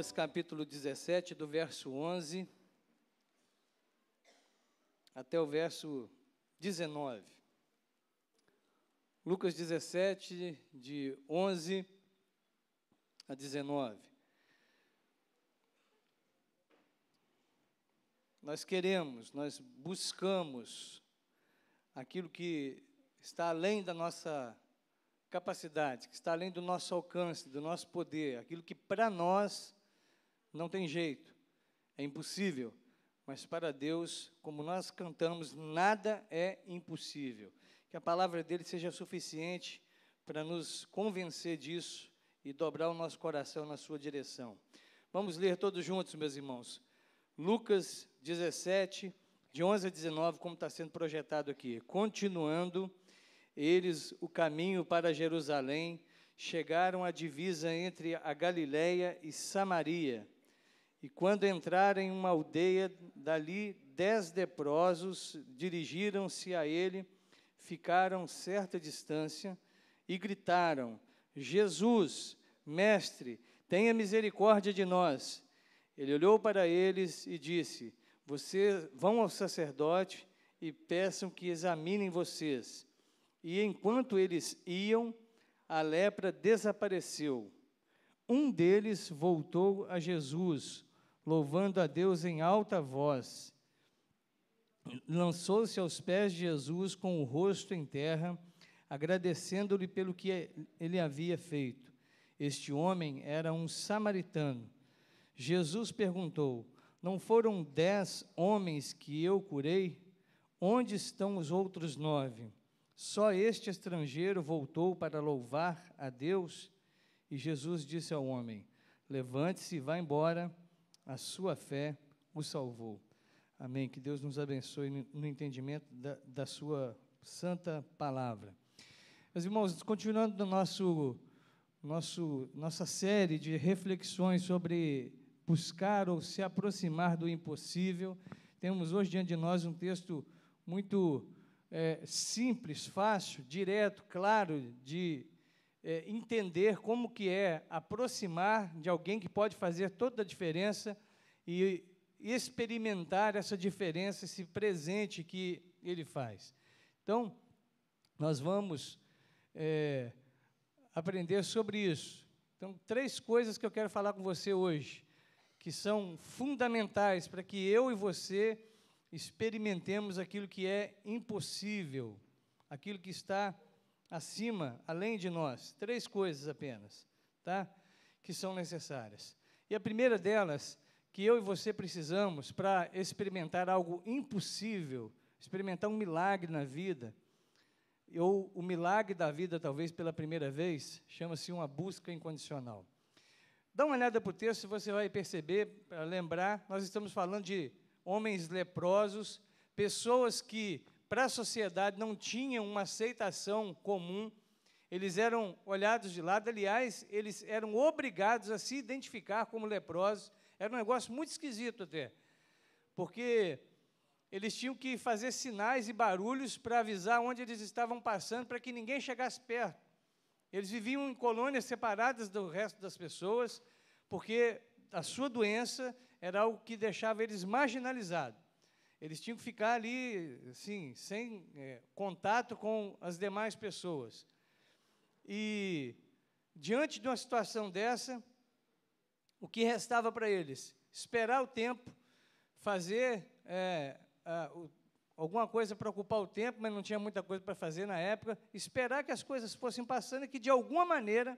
Lucas capítulo 17, do verso 11 até o verso 19. Lucas 17, de 11 a 19. Nós buscamos aquilo que está além da nossa capacidade, que está além do nosso alcance, do nosso poder, aquilo que para nós não tem jeito, é impossível, mas para Deus, como nós cantamos, nada é impossível. Que a palavra dele seja suficiente para nos convencer disso e dobrar o nosso coração na sua direção. Vamos ler todos juntos, meus irmãos. Lucas 17, de 11 a 19, como está sendo projetado aqui. Continuando, eles o caminho para Jerusalém, chegaram à divisa entre a Galileia e Samaria. E quando entraram em uma aldeia, dali 10 leprosos dirigiram-se a ele, ficaram certa distância e gritaram: Jesus, mestre, tenha misericórdia de nós. Ele olhou para eles e disse: vocês vão ao sacerdote e peçam que examinem vocês. E enquanto eles iam, a lepra desapareceu. Um deles voltou a Jesus, louvando a Deus em alta voz. Lançou-se aos pés de Jesus com o rosto em terra, agradecendo-lhe pelo que ele havia feito. Este homem era um samaritano. Jesus perguntou: não foram 10 homens que eu curei? Onde estão os outros 9? Só este estrangeiro voltou para louvar a Deus? E Jesus disse ao homem: levante-se e vá embora, a sua fé o salvou. Amém. Que Deus nos abençoe no entendimento da sua santa palavra. Meus irmãos, continuando nossa série de reflexões sobre buscar ou se aproximar do impossível, temos hoje diante de nós um texto muito simples, fácil, direto, claro, de entender como que é aproximar de alguém que pode fazer toda a diferença e experimentar essa diferença, esse presente que ele faz. Então, nós vamos aprender sobre isso. Então, 3 coisas que eu quero falar com você hoje, que são fundamentais para que eu e você experimentemos aquilo que é impossível, aquilo que está acima, além de nós. 3 coisas apenas, tá? Que são necessárias. E a primeira delas, que eu e você precisamos para experimentar algo impossível, experimentar um milagre na vida, ou o milagre da vida, talvez pela primeira vez, chama-se uma busca incondicional. Dá uma olhada para o texto, você vai perceber, para lembrar, nós estamos falando de homens leprosos, pessoas que, para a sociedade, não tinham uma aceitação comum, eles eram olhados de lado, aliás, eles eram obrigados a se identificar como leprosos, era um negócio muito esquisito até, porque eles tinham que fazer sinais e barulhos para avisar onde eles estavam passando, para que ninguém chegasse perto. Eles viviam em colônias separadas do resto das pessoas, porque a sua doença era algo que deixava eles marginalizados. Eles tinham que ficar ali, assim, sem contato com as demais pessoas. E, diante de uma situação dessa, o que restava para eles? Esperar o tempo, fazer alguma coisa para ocupar o tempo, mas não tinha muita coisa para fazer na época, esperar que as coisas fossem passando e que, de alguma maneira,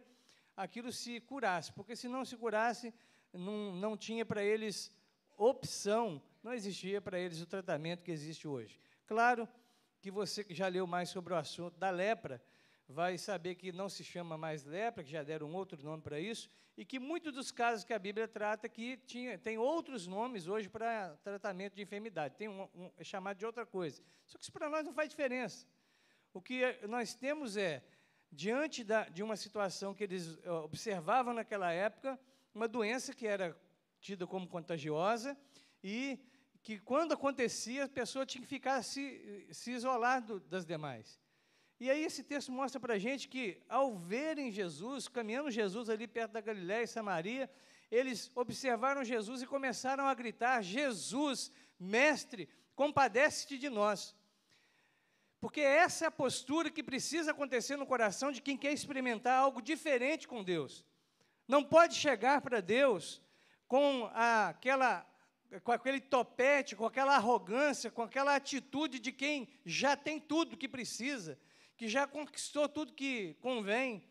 aquilo se curasse, porque se não se curasse, não tinha para eles opção, não existia para eles o tratamento que existe hoje. Claro que você que já leu mais sobre o assunto da lepra, vai saber que não se chama mais lepra, que já deram um outro nome para isso, e que muitos dos casos que a Bíblia trata que tem outros nomes hoje para tratamento de enfermidade, é chamado de outra coisa. Só que isso para nós não faz diferença. O que nós temos diante de uma situação que eles observavam naquela época, uma doença que era tida como contagiosa e que, quando acontecia, a pessoa tinha que ficar se isolar das demais. E aí esse texto mostra para a gente que, ao verem Jesus, caminhando Jesus ali perto da Galiléia e Samaria, eles observaram Jesus e começaram a gritar: Jesus, mestre, compadece-te de nós. Porque essa é a postura que precisa acontecer no coração de quem quer experimentar algo diferente com Deus. Não pode chegar para Deus com aquele topete, com aquela arrogância, com aquela atitude de quem já tem tudo que precisa, que já conquistou tudo que convém,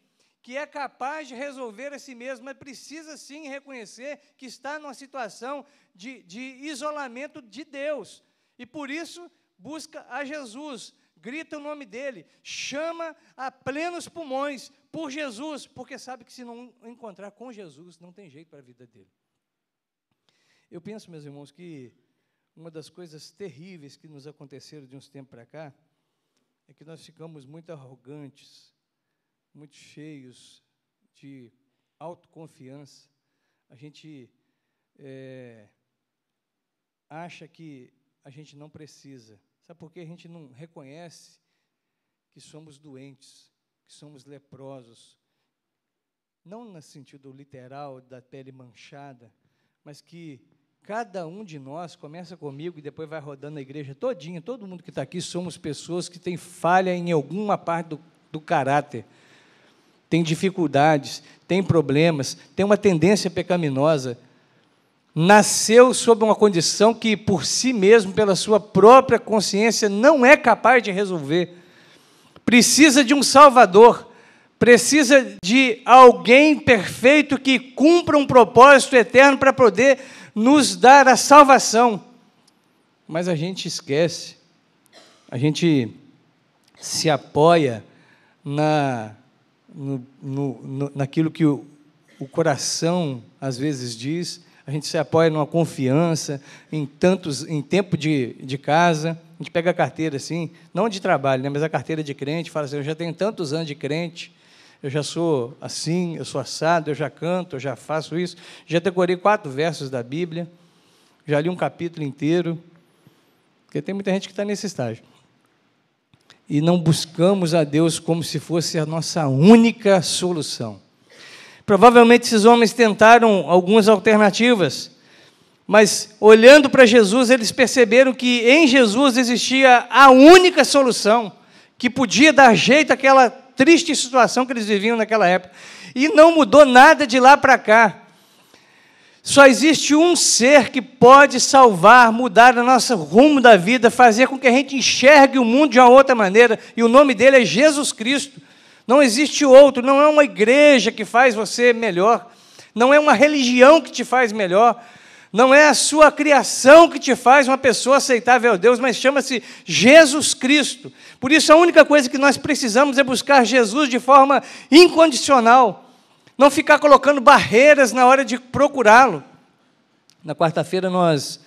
que é capaz de resolver a si mesmo, mas precisa sim reconhecer que está numa situação de isolamento de Deus. E por isso busca a Jesus, grita o nome dele, chama a plenos pulmões por Jesus, porque sabe que se não encontrar com Jesus, não tem jeito para a vida dele. Eu penso, meus irmãos, que uma das coisas terríveis que nos aconteceram de uns tempos para cá é que nós ficamos muito arrogantes, muito cheios de autoconfiança. A gente acha que a gente não precisa. Sabe por que a gente não reconhece que somos doentes, que somos leprosos? Não no sentido literal da pele manchada, mas que cada um de nós, começa comigo e depois vai rodando a igreja todinha, todo mundo que está aqui, somos pessoas que têm falha em alguma parte do caráter, tem dificuldades, tem problemas, tem uma tendência pecaminosa, nasceu sob uma condição que, por si mesmo, pela sua própria consciência, não é capaz de resolver. Precisa de um Salvador, precisa de alguém perfeito que cumpra um propósito eterno para poder nos dar a salvação. Mas a gente esquece, a gente se apoia naquilo que o coração às vezes diz. A gente se apoia numa confiança, em tempo de casa. A gente pega a carteira assim, não de trabalho, né, mas a carteira de crente, fala assim: eu já tenho tantos anos de crente, eu já sou assim, eu sou assado, eu já canto, eu já faço isso, já decorei 4 versos da Bíblia, já li um capítulo inteiro, porque tem muita gente que está nesse estágio. E não buscamos a Deus como se fosse a nossa única solução. Provavelmente esses homens tentaram algumas alternativas, mas olhando para Jesus, eles perceberam que em Jesus existia a única solução que podia dar jeito àquela triste situação que eles viviam naquela época. E não mudou nada de lá para cá. Só existe um ser que pode salvar, mudar o nosso rumo da vida, fazer com que a gente enxergue o mundo de uma outra maneira, e o nome dele é Jesus Cristo. Não existe outro, não é uma igreja que faz você melhor, não é uma religião que te faz melhor, não é a sua criação que te faz uma pessoa aceitável a Deus, mas chama-se Jesus Cristo. Por isso, a única coisa que nós precisamos é buscar Jesus de forma incondicional, não ficar colocando barreiras na hora de procurá-lo. Na quarta-feira, nós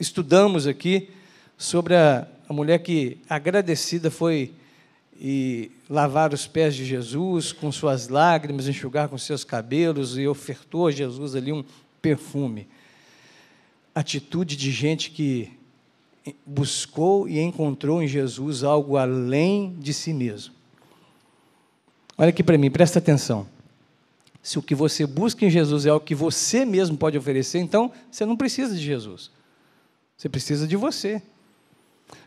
estudamos aqui sobre a mulher que, agradecida, foi e lavar os pés de Jesus com suas lágrimas, enxugar com seus cabelos, e ofertou a Jesus ali um perfume. Atitude de gente que buscou e encontrou em Jesus algo além de si mesmo. Olha aqui para mim, presta atenção. Se o que você busca em Jesus é o que você mesmo pode oferecer, então você não precisa de Jesus. Você precisa de você.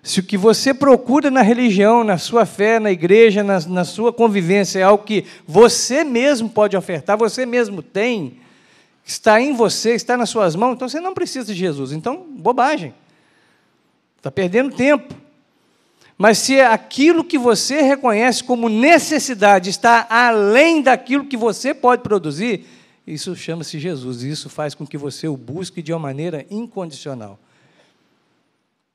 Se o que você procura na religião, na sua fé, na igreja, na sua convivência é algo que você mesmo pode ofertar, você mesmo tem, está em você, está nas suas mãos, então você não precisa de Jesus. Então, bobagem. Está perdendo tempo. Mas se aquilo que você reconhece como necessidade está além daquilo que você pode produzir, isso chama-se Jesus. E isso faz com que você o busque de uma maneira incondicional.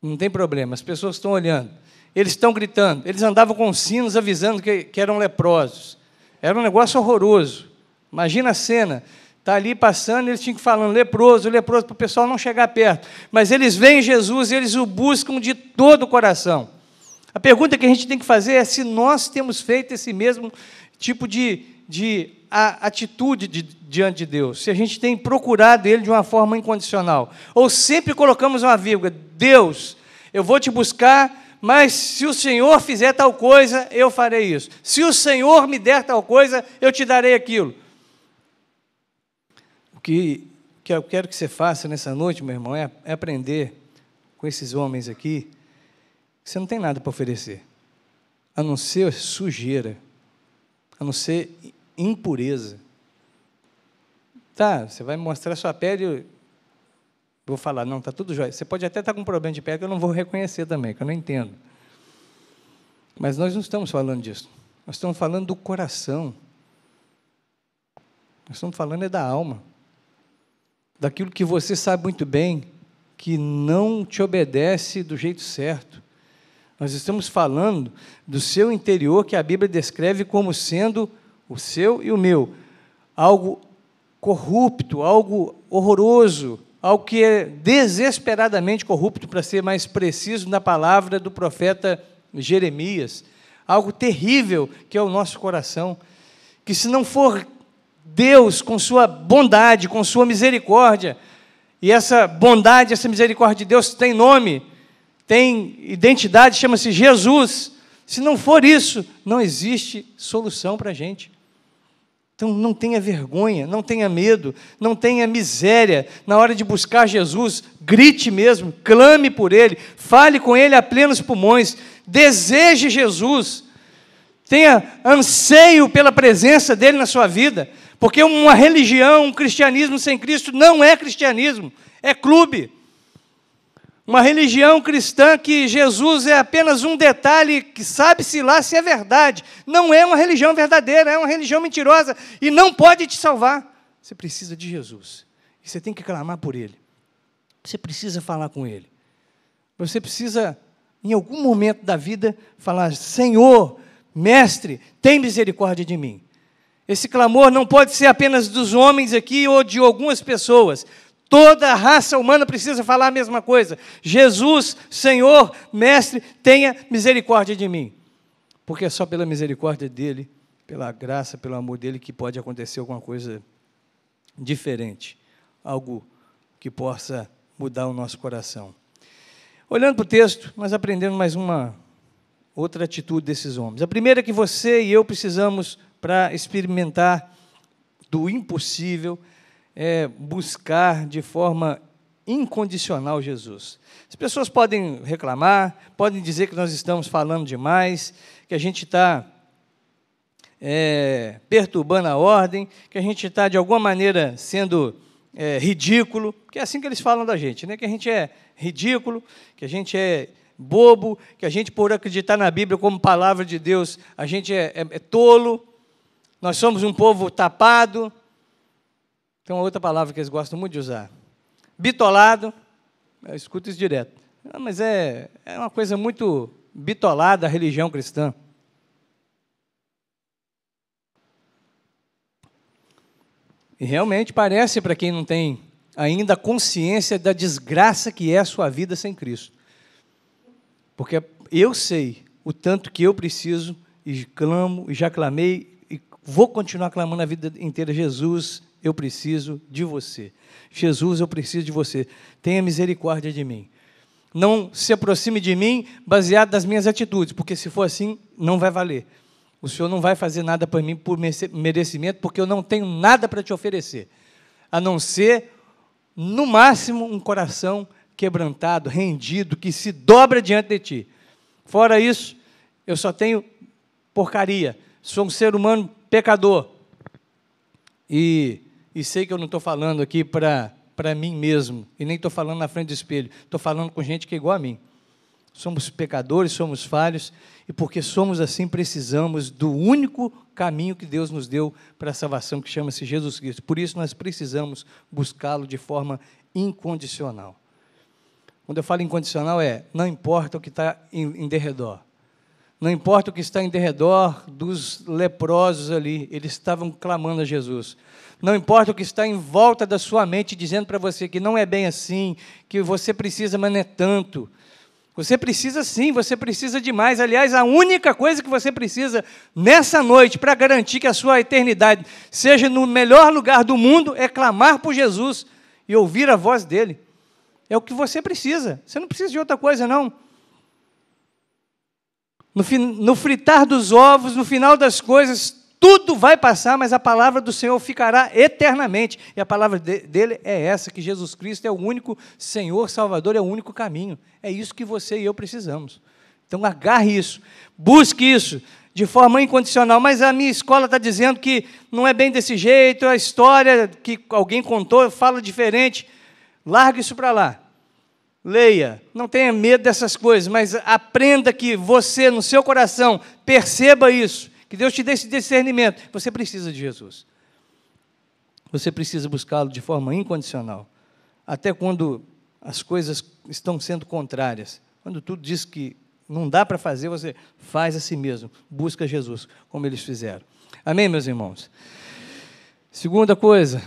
Não tem problema, as pessoas estão olhando, eles estão gritando, eles andavam com sinos avisando que eram leprosos. Era um negócio horroroso. Imagina a cena, está ali passando, eles tinham que falar leproso, leproso, para o pessoal não chegar perto. Mas eles veem Jesus e eles o buscam de todo o coração. A pergunta que a gente tem que fazer é se nós temos feito esse mesmo tipo de atitude diante de Deus, se a gente tem procurado Ele de uma forma incondicional, ou sempre colocamos uma vírgula: Deus, eu vou te buscar, mas se o Senhor fizer tal coisa, eu farei isso. Se o Senhor me der tal coisa, eu te darei aquilo. que eu quero que você faça nessa noite, meu irmão, é aprender com esses homens aqui que você não tem nada para oferecer, a não ser sujeira, a não ser impureza. Tá, você vai me mostrar a sua pele, eu vou falar, não, está tudo jóia. Você pode até estar com um problema de pele que eu não vou reconhecer também, que eu não entendo. Mas nós não estamos falando disso. Nós estamos falando do coração. Nós estamos falando da alma. Daquilo que você sabe muito bem, que não te obedece do jeito certo. Nós estamos falando do seu interior, que a Bíblia descreve como sendo o seu e o meu. Algo corrupto, algo horroroso, algo que é desesperadamente corrupto, para ser mais preciso na palavra do profeta Jeremias. Algo terrível que é o nosso coração, que se não for Deus com sua bondade, com sua misericórdia, e essa bondade, essa misericórdia de Deus tem nome, tem identidade, chama-se Jesus. Se não for isso, não existe solução para a gente. Então, não tenha vergonha, não tenha medo, não tenha miséria. Na hora de buscar Jesus, grite mesmo, clame por Ele, fale com Ele a plenos pulmões, deseje Jesus, tenha anseio pela presença dEle na sua vida, porque uma religião, um cristianismo sem Cristo não é cristianismo, é clube. Uma religião cristã que Jesus é apenas um detalhe que sabe-se lá se é verdade. Não é uma religião verdadeira, é uma religião mentirosa e não pode te salvar. Você precisa de Jesus. E você tem que clamar por Ele. Você precisa falar com Ele. Você precisa, em algum momento da vida, falar: Senhor, Mestre, tem misericórdia de mim. Esse clamor não pode ser apenas dos homens aqui ou de algumas pessoas. Toda a raça humana precisa falar a mesma coisa. Jesus, Senhor, Mestre, tenha misericórdia de mim. Porque é só pela misericórdia dEle, pela graça, pelo amor dEle, que pode acontecer alguma coisa diferente. Algo que possa mudar o nosso coração. Olhando para o texto, nós aprendemos mais uma outra atitude desses homens. A primeira é que você e eu precisamos, para experimentar do impossível, é buscar de forma incondicional Jesus. As pessoas podem reclamar, podem dizer que nós estamos falando demais, que a gente está perturbando a ordem, que a gente está, de alguma maneira, sendo ridículo, porque é assim que eles falam da gente, né? Que a gente é ridículo, que a gente é bobo, que a gente, por acreditar na Bíblia como palavra de Deus, a gente é tolo, nós somos um povo tapado. Tem uma outra palavra que eles gostam muito de usar. Bitolado. Eu escuto isso direto. Mas é uma coisa muito bitolada a religião cristã. E realmente parece, para quem não tem ainda consciência da desgraça que é a sua vida sem Cristo. Porque eu sei o tanto que eu preciso, e clamo, e já clamei, e vou continuar clamando a vida inteira: Jesus, eu preciso de você. Jesus, eu preciso de você. Tenha misericórdia de mim. Não se aproxime de mim baseado nas minhas atitudes, porque se for assim, não vai valer. O Senhor não vai fazer nada para mim por merecimento, porque eu não tenho nada para te oferecer, a não ser, no máximo, um coração quebrantado, rendido, que se dobra diante de ti. Fora isso, eu só tenho porcaria. Sou um ser humano pecador. E sei que eu não estou falando aqui para mim mesmo, e nem estou falando na frente do espelho, estou falando com gente que é igual a mim. Somos pecadores, somos falhos, e porque somos assim, precisamos do único caminho que Deus nos deu para a salvação, que chama-se Jesus Cristo. Por isso, nós precisamos buscá-lo de forma incondicional. Quando eu falo incondicional, não importa o que está em derredor. Não importa o que está em derredor dos leprosos ali, eles estavam clamando a Jesus. Não importa o que está em volta da sua mente, dizendo para você que não é bem assim, que você precisa, mas não é tanto. Você precisa sim, você precisa demais. Aliás, a única coisa que você precisa nessa noite, para garantir que a sua eternidade seja no melhor lugar do mundo, é clamar por Jesus e ouvir a voz dele. É o que você precisa. Você não precisa de outra coisa, não. No fritar dos ovos, no final das coisas, tudo vai passar, mas a palavra do Senhor ficará eternamente. E a palavra dele é essa, que Jesus Cristo é o único Senhor, Salvador, é o único caminho. É isso que você e eu precisamos. Então agarre isso, busque isso de forma incondicional. Mas a minha escola está dizendo que não é bem desse jeito, a história que alguém contou fala diferente. Larga isso para lá. Leia, não tenha medo dessas coisas, mas aprenda que você, no seu coração, perceba isso, que Deus te dê esse discernimento. Você precisa de Jesus. Você precisa buscá-lo de forma incondicional. Até quando as coisas estão sendo contrárias. Quando tudo diz que não dá para fazer, você faz a si mesmo. Busca Jesus, como eles fizeram. Amém, meus irmãos? Segunda coisa,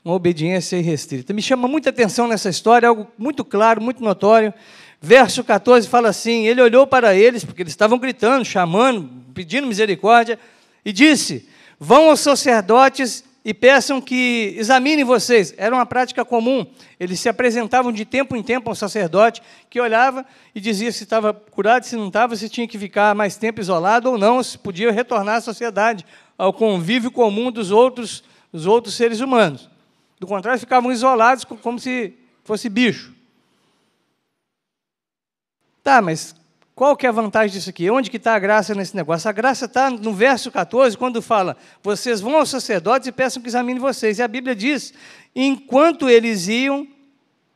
uma obediência irrestrita. Me chama muita atenção nessa história, algo muito claro, muito notório. Verso 14 fala assim, ele olhou para eles, porque eles estavam gritando, chamando, pedindo misericórdia, e disse, vão aos sacerdotes e peçam que examinem vocês. Era uma prática comum. Eles se apresentavam de tempo em tempo ao sacerdote, que olhava e dizia se estava curado, se não estava, se tinha que ficar mais tempo isolado ou não, se podia retornar à sociedade, ao convívio comum dos outros seres humanos. Do contrário, ficavam isolados como se fosse bicho. Tá, mas qual que é a vantagem disso aqui? Onde que está a graça nesse negócio? A graça está no verso 14, quando fala, vocês vão aos sacerdotes e peçam que examinem vocês. E a Bíblia diz, enquanto eles iam,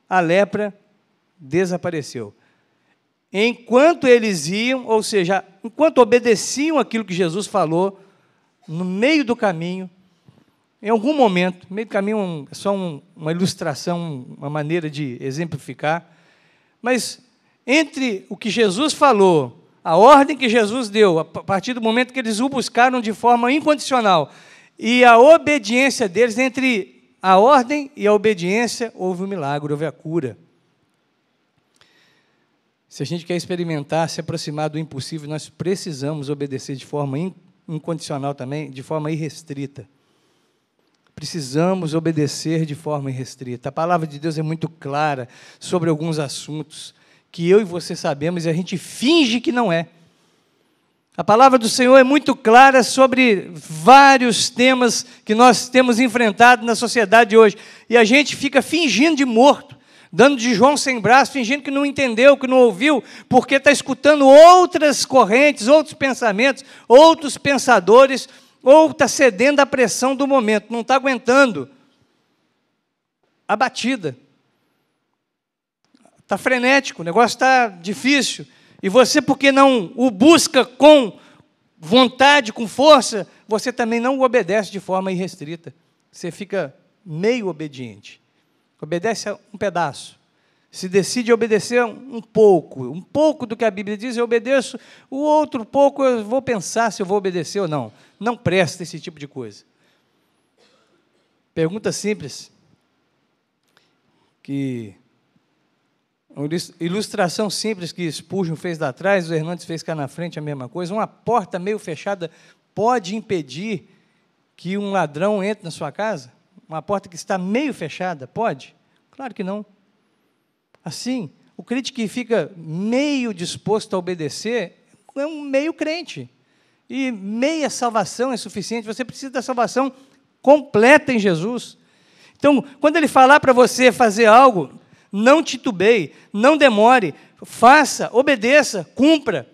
a lepra desapareceu. Enquanto eles iam, ou seja, enquanto obedeciam aquilo que Jesus falou, no meio do caminho, em algum momento, no meio do caminho é só uma ilustração, uma maneira de exemplificar, mas entre o que Jesus falou, a ordem que Jesus deu, a partir do momento que eles o buscaram de forma incondicional, e a obediência deles, entre a ordem e a obediência, houve um milagre, houve a cura. Se a gente quer experimentar, se aproximar do impossível, nós precisamos obedecer de forma incondicional também, de forma irrestrita. Precisamos obedecer de forma irrestrita. A palavra de Deus é muito clara sobre alguns assuntos que eu e você sabemos e a gente finge que não é. A palavra do Senhor é muito clara sobre vários temas que nós temos enfrentado na sociedade hoje. E a gente fica fingindo de morto, dando de João sem braço, fingindo que não entendeu, que não ouviu, porque está escutando outras correntes, outros pensamentos, outros pensadores, ou está cedendo à pressão do momento, não está aguentando a batida. Está frenético, o negócio está difícil. E você, porque não o busca com vontade, com força, você também não o obedece de forma irrestrita. Você fica meio obediente. Obedece um pedaço. Se decide obedecer um pouco do que a Bíblia diz, eu obedeço, o outro pouco eu vou pensar se eu vou obedecer ou não. Não presta esse tipo de coisa. Pergunta simples, que uma ilustração simples que Spurgeon fez lá atrás, o Hernandes fez cá na frente a mesma coisa. Uma porta meio fechada pode impedir que um ladrão entre na sua casa? Uma porta que está meio fechada, pode? Claro que não. Assim, o crente que fica meio disposto a obedecer é um meio crente. E meia salvação é suficiente, você precisa da salvação completa em Jesus. Então, quando ele falar para você fazer algo, não titubeie, não demore, faça, obedeça, cumpra.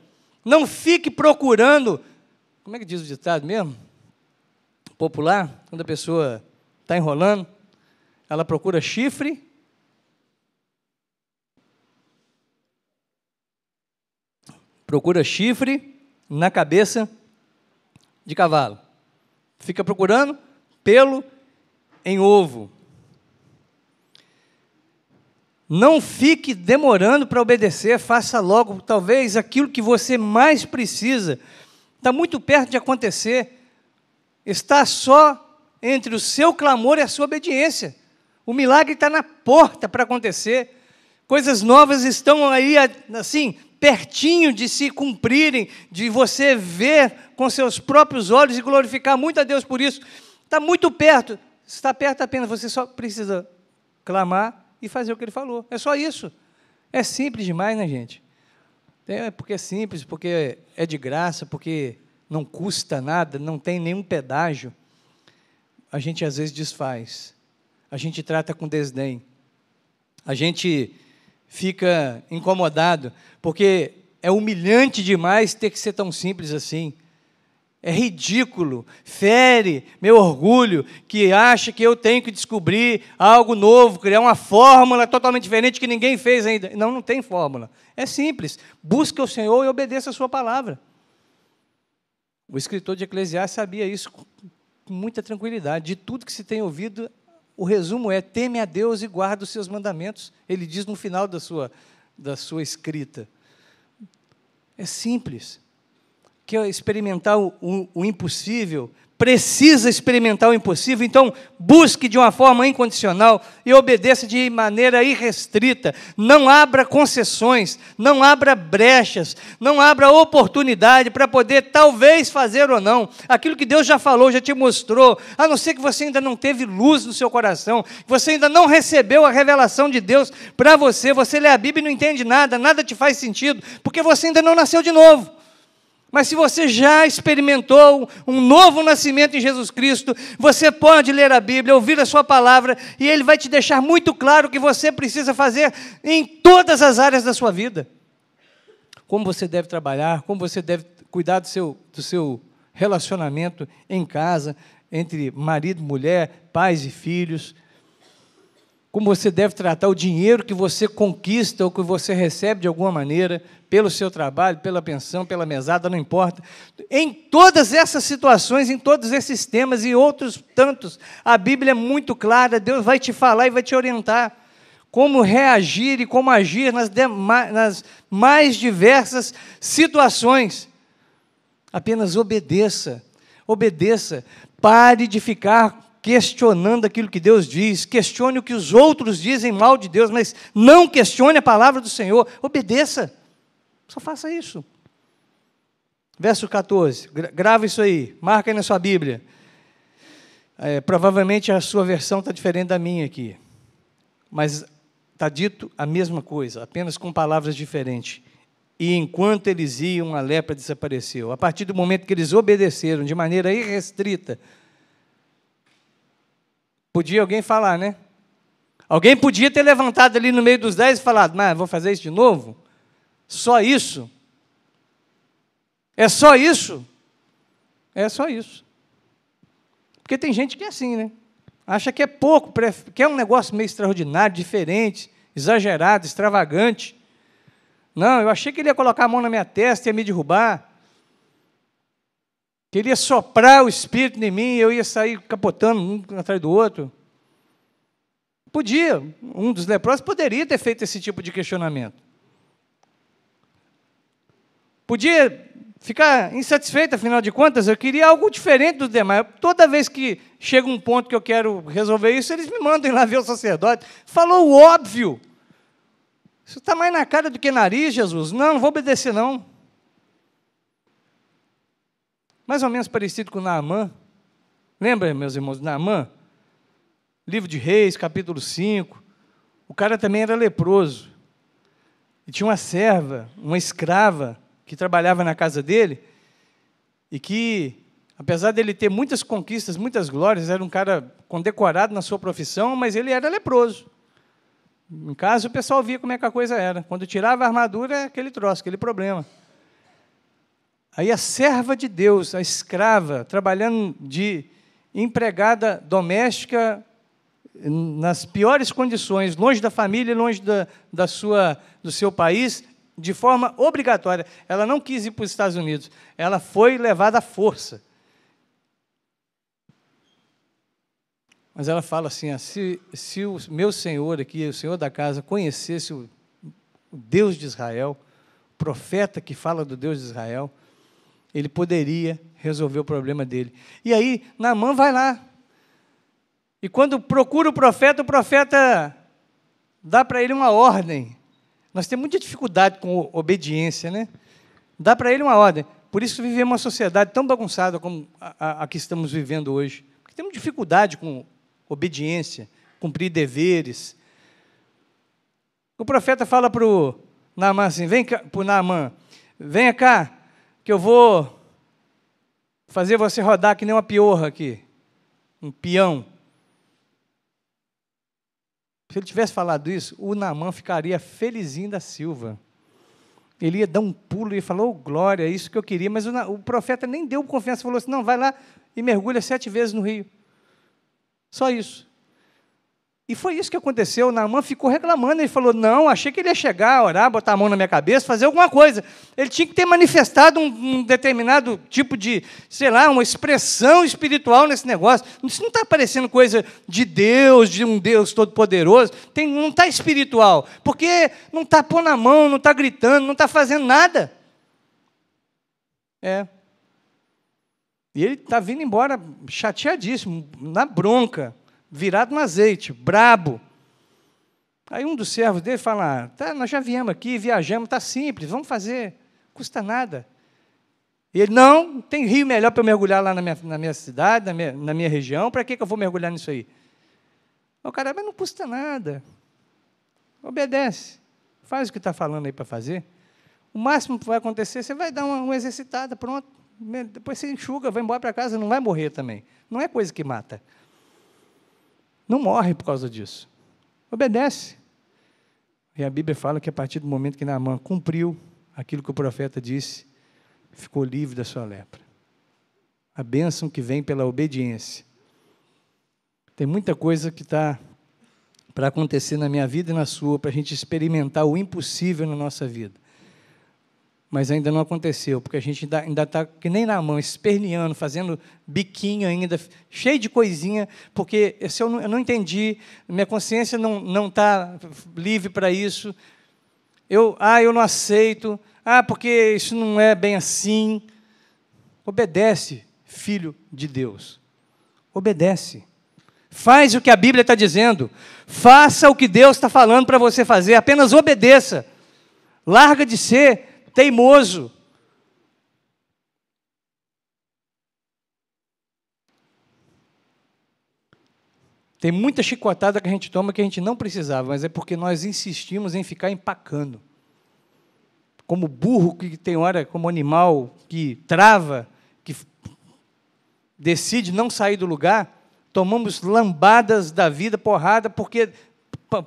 Não fique procurando, como é que diz o ditado mesmo? Popular, quando a pessoa está enrolando, ela procura chifre na cabeça de cavalo. Fica procurando pelo em ovo. Não fique demorando para obedecer, faça logo, talvez aquilo que você mais precisa. Está muito perto de acontecer. Está só entre o seu clamor e a sua obediência. O milagre está na porta para acontecer. Coisas novas estão aí, assim, pertinho de se cumprirem, de você ver com seus próprios olhos e glorificar muito a Deus por isso. Está muito perto. Está perto apenas, você só precisa clamar e fazer o que ele falou. É só isso. É simples demais, né, gente? É porque é simples, porque é de graça, porque não custa nada, não tem nenhum pedágio, a gente às vezes desfaz, a gente trata com desdém, a gente fica incomodado, porque é humilhante demais ter que ser tão simples assim. É ridículo, fere meu orgulho, que acha que eu tenho que descobrir algo novo, criar uma fórmula totalmente diferente que ninguém fez ainda. Não, não tem fórmula. É simples. Busca o Senhor e obedeça a sua palavra. O escritor de Eclesiastes sabia isso com muita tranquilidade. De tudo que se tem ouvido, o resumo é: teme a Deus e guarda os seus mandamentos. Ele diz no final da sua escrita. É simples. Quer experimentar o impossível? Precisa experimentar o impossível? Então, busque de uma forma incondicional e obedeça de maneira irrestrita. Não abra concessões, não abra brechas, não abra oportunidade para poder talvez fazer ou não. Aquilo que Deus já falou, já te mostrou, a não ser que você ainda não teve luz no seu coração, que você ainda não recebeu a revelação de Deus para você. Você lê a Bíblia e não entende nada, nada te faz sentido, porque você ainda não nasceu de novo. Mas se você já experimentou um novo nascimento em Jesus Cristo, você pode ler a Bíblia, ouvir a sua palavra, e Ele vai te deixar muito claro o que você precisa fazer em todas as áreas da sua vida. Como você deve trabalhar, como você deve cuidar do seu relacionamento em casa, entre marido e mulher, pais e filhos. Como você deve tratar o dinheiro que você conquista ou que você recebe de alguma maneira, pelo seu trabalho, pela pensão, pela mesada, não importa. Em todas essas situações, em todos esses temas e outros tantos, a Bíblia é muito clara, Deus vai te falar e vai te orientar como reagir e como agir nas mais diversas situações. Apenas obedeça, obedeça, pare de ficar questionando aquilo que Deus diz, questione o que os outros dizem mal de Deus, mas não questione a palavra do Senhor, obedeça, só faça isso. Verso 14, grava isso aí, marca aí na sua Bíblia. Provavelmente a sua versão está diferente da minha aqui, mas está dito a mesma coisa, apenas com palavras diferentes. E enquanto eles iam, a lepra desapareceu. A partir do momento que eles obedeceram de maneira irrestrita, podia alguém falar, né? Alguém podia ter levantado ali no meio dos 10 e falado: mas vou fazer isso de novo? Só isso? É só isso? É só isso. Porque tem gente que é assim, né? Acha que é pouco, quer um negócio meio extraordinário, diferente, exagerado, extravagante. Não, eu achei que ele ia colocar a mão na minha testa e ia me derrubar. Que ele ia soprar o Espírito em mim e eu ia sair capotando um atrás do outro. Podia, um dos leprosos poderia ter feito esse tipo de questionamento. Podia ficar insatisfeito, afinal de contas, eu queria algo diferente dos demais. Toda vez que chega um ponto que eu quero resolver isso, eles me mandam lá ver o sacerdote. Falou o óbvio. Isso está mais na cara do que nariz, Jesus. Não vou obedecer, não. Mais ou menos parecido com Naamã. Lembra, meus irmãos, de Naamã? Livro de Reis, capítulo 5. O cara também era leproso. E tinha uma serva, uma escrava, que trabalhava na casa dele, e que, apesar dele ter muitas conquistas, muitas glórias, era um cara condecorado na sua profissão, mas ele era leproso. Em casa, o pessoal via como é que a coisa era. Quando tirava a armadura, aquele troço, aquele problema. Aí a serva de Deus, a escrava, trabalhando de empregada doméstica, nas piores condições, longe da família, longe do seu país, de forma obrigatória. Ela não quis ir para os Estados Unidos, ela foi levada à força. Mas ela fala assim, se o meu Senhor aqui, o Senhor da casa, conhecesse o Deus de Israel, o profeta que fala do Deus de Israel, ele poderia resolver o problema dele. E aí, Naamã vai lá. E quando procura o profeta dá para ele uma ordem. Nós temos muita dificuldade com obediência, né? Dá para ele uma ordem. Por isso vivemos uma sociedade tão bagunçada como a que estamos vivendo hoje. Porque temos dificuldade com obediência, cumprir deveres. O profeta fala para o Naamã assim, vem cá, para o Naamã, venha cá, que eu vou fazer você rodar que nem uma piorra aqui, um peão. Se ele tivesse falado isso, o Naamã ficaria felizinho da Silva. Ele ia dar um pulo e falou, oh, glória, é isso que eu queria. Mas o profeta nem deu confiança, falou assim, não, vai lá e mergulha 7 vezes no rio. Só isso. E foi isso que aconteceu. O Naamã ficou reclamando. Ele falou, não, achei que ele ia chegar, orar, botar a mão na minha cabeça, fazer alguma coisa. Ele tinha que ter manifestado um determinado tipo de, sei lá, uma expressão espiritual nesse negócio. Isso não está parecendo coisa de Deus, de um Deus todo-poderoso. Não está espiritual, porque não está pondo a mão, não está gritando, não está fazendo nada. E ele está vindo embora chateadíssimo, na bronca, virado no azeite, brabo. Aí um dos servos dele fala, tá, nós já viemos aqui, viajamos, está simples, vamos fazer, custa nada. E ele, não, tem rio melhor para eu mergulhar lá na minha cidade, na minha região, para que eu vou mergulhar nisso aí? O cara, mas não custa nada. Obedece, faz o que está falando aí para fazer. O máximo que vai acontecer, você vai dar uma exercitada, pronto. Depois você enxuga, vai embora para casa, não vai morrer também. Não é coisa que mata. Não morre por causa disso. Obedece. E a Bíblia fala que a partir do momento que Naamã cumpriu aquilo que o profeta disse, ficou livre da sua lepra. A bênção que vem pela obediência. Tem muita coisa que está para acontecer na minha vida e na sua, para a gente experimentar o impossível na nossa vida. Mas ainda não aconteceu, porque a gente ainda está, que nem na mão, esperneando, fazendo biquinho ainda, cheio de coisinha, porque se eu não entendi, minha consciência não está livre para isso, eu não aceito, porque isso não é bem assim. Obedece, filho de Deus. Obedece. Faz o que a Bíblia está dizendo. Faça o que Deus está falando para você fazer, apenas obedeça. Larga de ser teimoso. Tem muita chicotada que a gente toma que a gente não precisava, mas é porque nós insistimos em ficar empacando. Como burro que tem hora, como animal que trava, que decide não sair do lugar, tomamos lambadas da vida, porrada, porque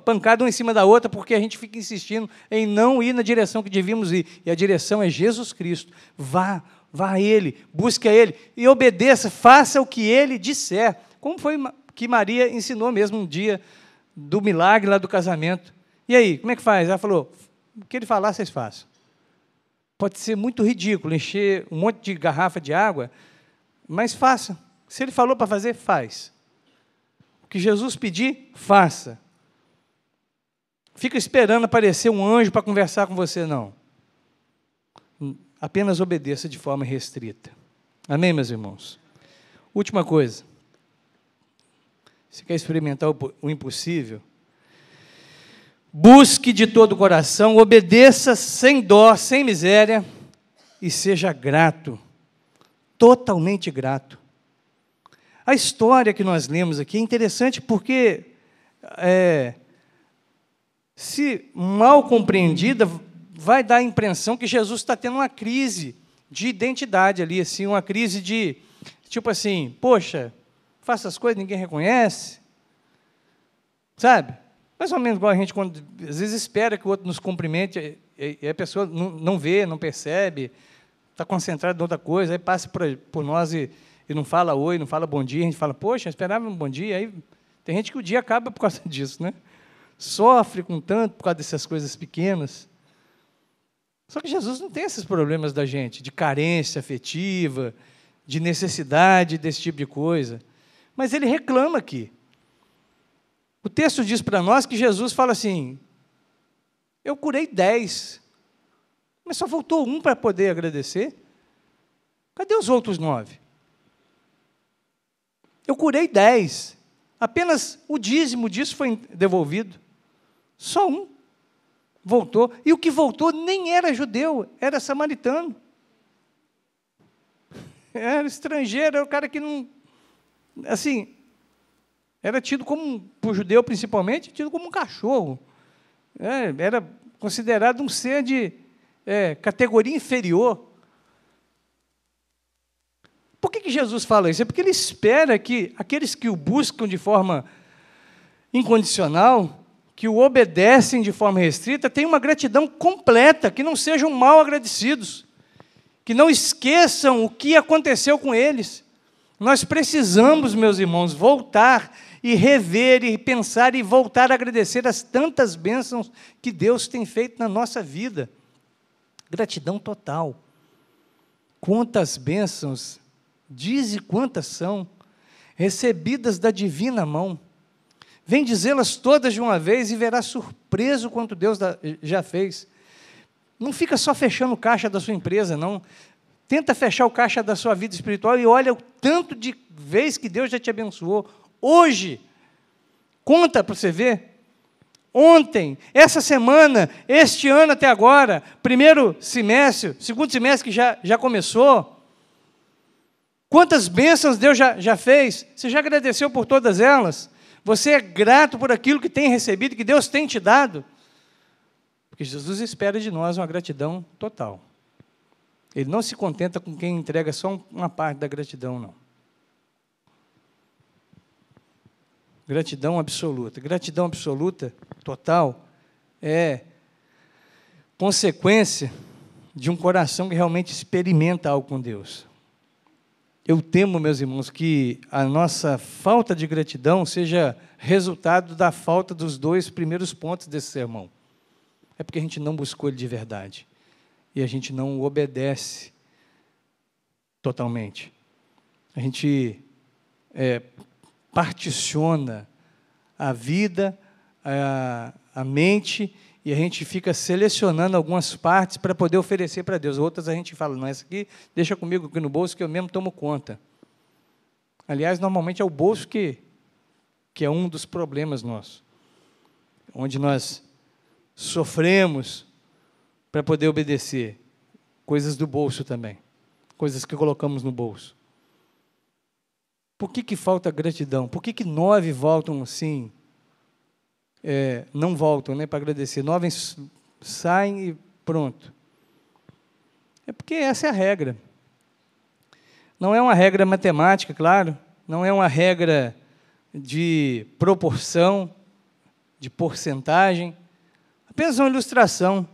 pancada uma em cima da outra, porque a gente fica insistindo em não ir na direção que devíamos ir. E a direção é Jesus Cristo. Vá a Ele, busque a Ele e obedeça, faça o que Ele disser. Como foi que Maria ensinou mesmo um dia do milagre lá do casamento. E aí, como é que faz? Ela falou, o que Ele falar, vocês façam. Pode ser muito ridículo, encher um monte de garrafa de água, mas faça. Se Ele falou para fazer, faz. O que Jesus pedir, faça. Fica esperando aparecer um anjo para conversar com você, não. Apenas obedeça de forma restrita. Amém, meus irmãos? Última coisa. Você quer experimentar o impossível? Busque de todo o coração, obedeça sem dó, sem miséria, e seja grato, totalmente grato. A história que nós lemos aqui é interessante porque se mal compreendida, vai dar a impressão que Jesus está tendo uma crise de identidade ali, assim, uma crise de, tipo assim, poxa, faço as coisas, ninguém reconhece, sabe? Mais ou menos igual a gente, quando às vezes espera que o outro nos cumprimente, e a pessoa não vê, não percebe, está concentrada em outra coisa, aí passa por nós e não fala oi, não fala bom dia, a gente fala, poxa, eu esperava um bom dia, aí tem gente que o dia acaba por causa disso, né? Sofre com tanto por causa dessas coisas pequenas. Só que Jesus não tem esses problemas da gente, de carência afetiva, de necessidade desse tipo de coisa. Mas Ele reclama aqui. O texto diz para nós que Jesus fala assim, eu curei 10, mas só faltou um para poder agradecer. Cadê os outros 9? Eu curei 10, apenas o dízimo disso foi devolvido. Só um voltou. E o que voltou nem era judeu, era samaritano. Era estrangeiro, era o cara que não... Assim, era tido como, por judeu principalmente, tido como um cachorro. Era considerado um ser de categoria inferior. Por que Jesus fala isso? É porque ele espera que aqueles que o buscam de forma incondicional, que o obedecem de forma restrita, tenham uma gratidão completa, que não sejam mal agradecidos, que não esqueçam o que aconteceu com eles. Nós precisamos, meus irmãos, voltar e rever e pensar e voltar a agradecer as tantas bênçãos que Deus tem feito na nossa vida. Gratidão total. Quantas bênçãos, dize quantas são, recebidas da divina mão. Vem dizê-las todas de uma vez e verá surpreso quanto Deus já fez. Não fica só fechando o caixa da sua empresa, não. Tenta fechar o caixa da sua vida espiritual e olha o tanto de vez que Deus já te abençoou. Hoje, conta para você ver. Ontem, essa semana, este ano até agora, primeiro semestre, segundo semestre que já começou. Quantas bênçãos Deus já fez? Você já agradeceu por todas elas? Você é grato por aquilo que tem recebido, que Deus tem te dado? Porque Jesus espera de nós uma gratidão total. Ele não se contenta com quem entrega só uma parte da gratidão, não. Gratidão absoluta. Gratidão absoluta, total, é consequência de um coração que realmente experimenta algo com Deus. Eu temo, meus irmãos, que a nossa falta de gratidão seja resultado da falta dos 2 primeiros pontos desse sermão. É porque a gente não buscou ele de verdade. E a gente não o obedece totalmente. A gente particiona a vida, a mente, e a gente fica selecionando algumas partes para poder oferecer para Deus. Outras a gente fala, não, essa aqui deixa comigo aqui no bolso que eu mesmo tomo conta. Aliás, normalmente é o bolso que é um dos problemas nossos, onde nós sofremos para poder obedecer. Coisas do bolso também, coisas que colocamos no bolso. Por que falta gratidão? Por que 9 voltam assim? Não voltam, né, para agradecer. 9 saem e pronto. É porque essa é a regra. Não é uma regra matemática, claro. Não é uma regra de proporção, de porcentagem. Apenas uma ilustração.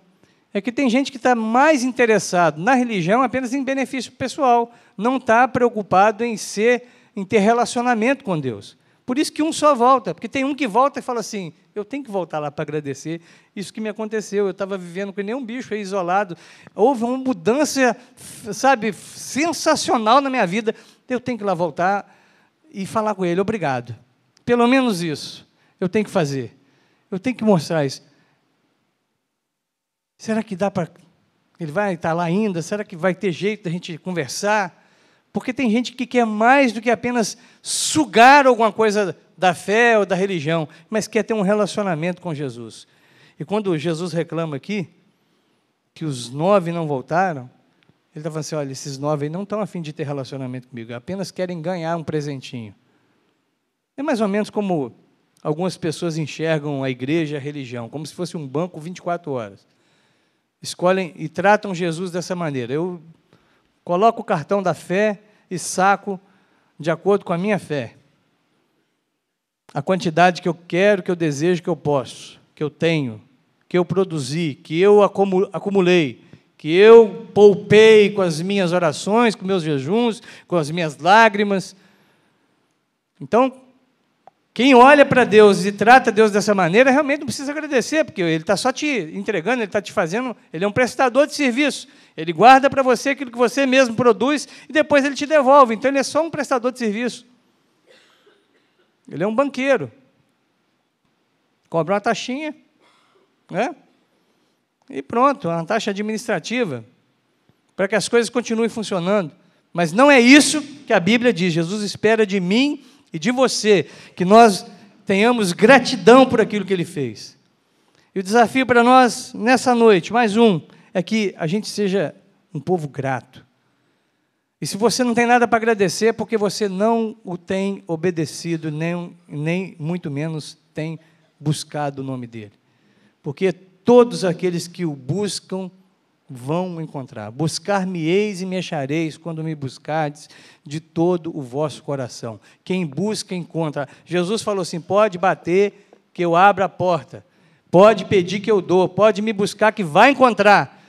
É que tem gente que está mais interessado na religião apenas em benefício pessoal. Não está preocupado em ter relacionamento com Deus. Por isso que um só volta, porque tem um que volta e fala assim, eu tenho que voltar lá para agradecer isso que me aconteceu, eu estava vivendo com nenhum bicho aí isolado, houve uma mudança, sabe, sensacional na minha vida, eu tenho que ir lá voltar e falar com ele, obrigado. Pelo menos isso, eu tenho que fazer, eu tenho que mostrar isso. Será que dá para... Ele vai estar lá ainda? Será que vai ter jeito da gente conversar? Porque tem gente que quer mais do que apenas sugar alguma coisa da fé ou da religião, mas quer ter um relacionamento com Jesus. E quando Jesus reclama aqui, que os 9 não voltaram, ele está falando assim, olha, esses 9 aí não estão a fim de ter relacionamento comigo, apenas querem ganhar um presentinho. É mais ou menos como algumas pessoas enxergam a igreja e a religião, como se fosse um banco 24 horas. Escolhem e tratam Jesus dessa maneira. Eu coloco o cartão da fé e saco de acordo com a minha fé. A quantidade que eu quero, que eu desejo, que eu posso, que eu tenho, que eu produzi, que eu acumulei, que eu poupei com as minhas orações, com meus jejuns, com as minhas lágrimas. Então, quem olha para Deus e trata Deus dessa maneira, realmente não precisa agradecer, porque Ele está só te entregando, Ele está te fazendo, Ele é um prestador de serviço. Ele guarda para você aquilo que você mesmo produz e depois Ele te devolve. Então, Ele é só um prestador de serviço. Ele é um banqueiro. Cobra uma taxinha, né? E pronto, uma taxa administrativa, para que as coisas continuem funcionando. Mas não é isso que a Bíblia diz. Jesus espera de mim e de você, que nós tenhamos gratidão por aquilo que Ele fez. E o desafio para nós, nessa noite, mais um, é que a gente seja um povo grato. E se você não tem nada para agradecer, é porque você não o tem obedecido, nem muito menos tem buscado o nome dele. Porque todos aqueles que o buscam vão encontrar. Buscar-me-eis e me achareis quando me buscardes de todo o vosso coração. Quem busca, encontra. Jesus falou assim, pode bater que eu abro a porta. Pode pedir que eu dou. Pode me buscar que vai encontrar.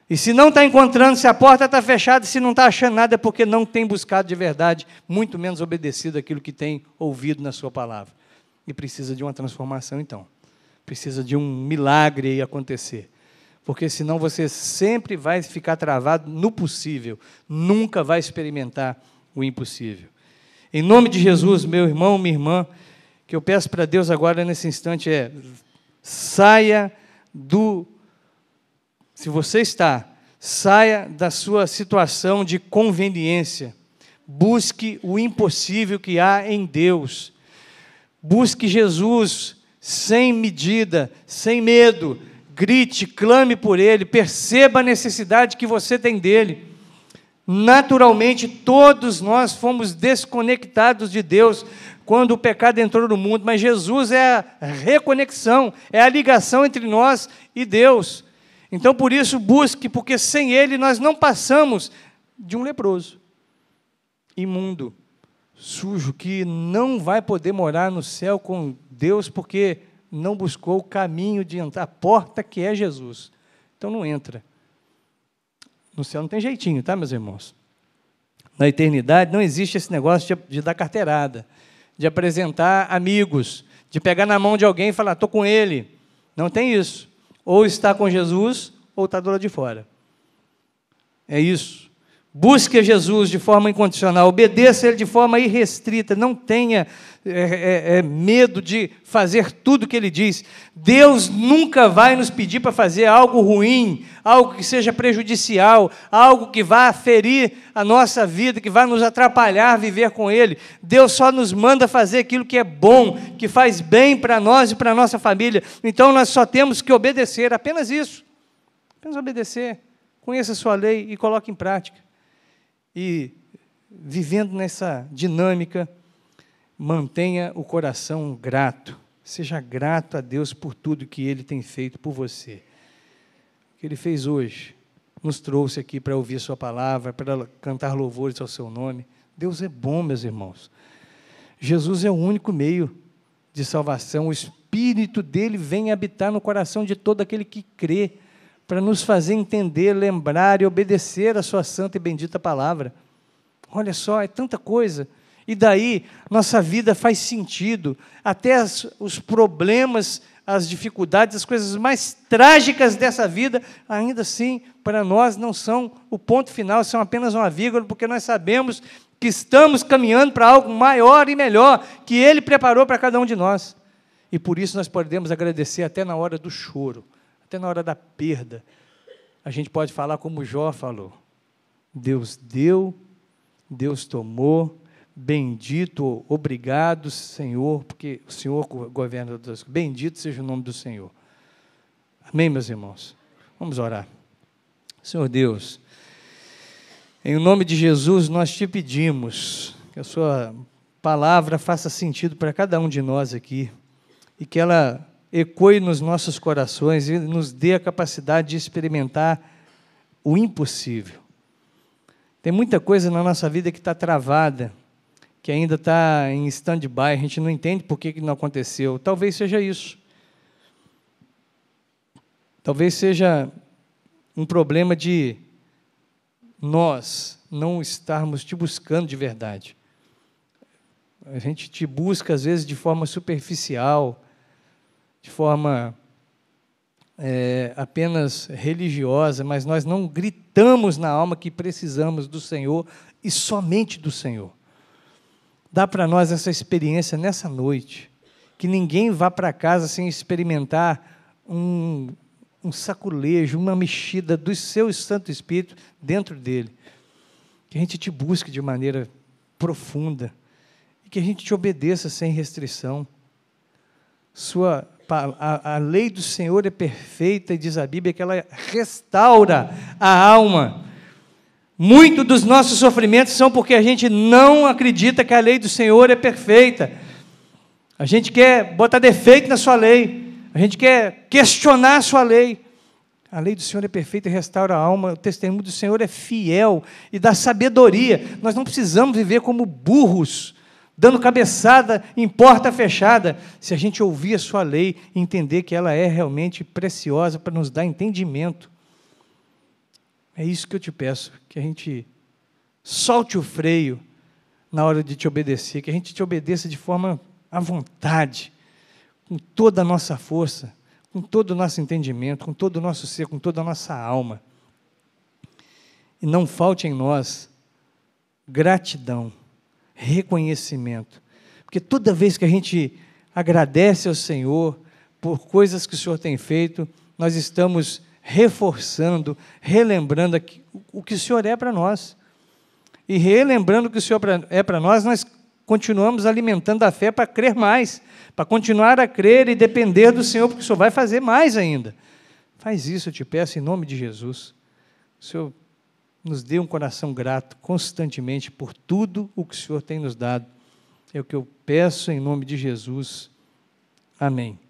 E se não está encontrando, se a porta está fechada, se não está achando nada, é porque não tem buscado de verdade, muito menos obedecido aquilo que tem ouvido na sua palavra. E precisa de uma transformação, então. Precisa de um milagre aí acontecer. Porque senão você sempre vai ficar travado no possível, nunca vai experimentar o impossível. Em nome de Jesus, meu irmão, minha irmã, que eu peço para Deus agora nesse instante é, saia do... Se você está, saia da sua situação de conveniência. Busque o impossível que há em Deus. Busque Jesus sem medida, sem medo. Grite, clame por Ele, perceba a necessidade que você tem dEle. Naturalmente, todos nós fomos desconectados de Deus quando o pecado entrou no mundo, mas Jesus é a reconexão, é a ligação entre nós e Deus. Então, por isso, busque, porque sem Ele nós não passamos de um leproso, imundo, sujo, que não vai poder morar no céu com Deus, porque não buscou o caminho de entrar, a porta que é Jesus. Então, não entra. No céu não tem jeitinho, tá, meus irmãos? Na eternidade não existe esse negócio de dar carteirada, de apresentar amigos, de pegar na mão de alguém e falar, estou com ele. Não tem isso. Ou está com Jesus, ou está do lado de fora. É isso. Busque a Jesus de forma incondicional, obedeça a Ele de forma irrestrita, não tenha medo de fazer tudo o que Ele diz. Deus nunca vai nos pedir para fazer algo ruim, algo que seja prejudicial, algo que vá ferir a nossa vida, que vá nos atrapalhar viver com Ele. Deus só nos manda fazer aquilo que é bom, que faz bem para nós e para a nossa família. Então nós só temos que obedecer, apenas isso. Apenas obedecer. Conheça a sua lei e coloque em prática. E, vivendo nessa dinâmica, mantenha o coração grato. Seja grato a Deus por tudo que Ele tem feito por você. O que Ele fez hoje, nos trouxe aqui para ouvir Sua palavra, para cantar louvores ao Seu nome. Deus é bom, meus irmãos. Jesus é o único meio de salvação. O Espírito dEle vem habitar no coração de todo aquele que crê, para nos fazer entender, lembrar e obedecer a sua santa e bendita palavra. Olha só, é tanta coisa. E daí, nossa vida faz sentido. Até os problemas, as dificuldades, as coisas mais trágicas dessa vida, ainda assim, para nós não são o ponto final, são apenas uma vírgula, porque nós sabemos que estamos caminhando para algo maior e melhor, que Ele preparou para cada um de nós. E por isso nós podemos agradecer até na hora do choro. Até na hora da perda, a gente pode falar como Jó falou. Deus deu, Deus tomou, bendito, obrigado, Senhor, porque o Senhor governa todas as coisas. Bendito seja o nome do Senhor. Amém, meus irmãos? Vamos orar. Senhor Deus, em nome de Jesus, nós te pedimos que a sua palavra faça sentido para cada um de nós aqui e que ela ecoe nos nossos corações e nos dê a capacidade de experimentar o impossível. Tem muita coisa na nossa vida que está travada, que ainda está em stand-by, a gente não entende por que não aconteceu. Talvez seja isso. Talvez seja um problema de nós não estarmos te buscando de verdade. A gente te busca, às vezes, de forma superficial, de forma apenas religiosa, mas nós não gritamos na alma que precisamos do Senhor e somente do Senhor. Dá para nós essa experiência nessa noite, que ninguém vá para casa sem experimentar um saculejo, uma mexida do seu Santo Espírito dentro dele. Que a gente te busque de maneira profunda e que a gente te obedeça sem restrição. A lei do Senhor é perfeita e diz a Bíblia que ela restaura a alma. Muitos dos nossos sofrimentos são porque a gente não acredita que a lei do Senhor é perfeita. A gente quer botar defeito na sua lei. A gente quer questionar a sua lei. A lei do Senhor é perfeita e restaura a alma. O testemunho do Senhor é fiel e dá sabedoria. Nós não precisamos viver como burros, dando cabeçada em porta fechada, se a gente ouvir a sua lei e entender que ela é realmente preciosa para nos dar entendimento. É isso que eu te peço, que a gente solte o freio na hora de te obedecer, que a gente te obedeça de forma à vontade, com toda a nossa força, com todo o nosso entendimento, com todo o nosso ser, com toda a nossa alma. E não falte em nós gratidão, reconhecimento, porque toda vez que a gente agradece ao Senhor por coisas que o Senhor tem feito, nós estamos reforçando, relembrando o que o Senhor é para nós. E relembrando o que o Senhor é para nós, nós continuamos alimentando a fé para crer mais, para continuar a crer e depender do Senhor, porque o Senhor vai fazer mais ainda. Faz isso, eu te peço, em nome de Jesus. O Senhor nos dê um coração grato constantemente por tudo o que o Senhor tem nos dado. É o que eu peço em nome de Jesus. Amém.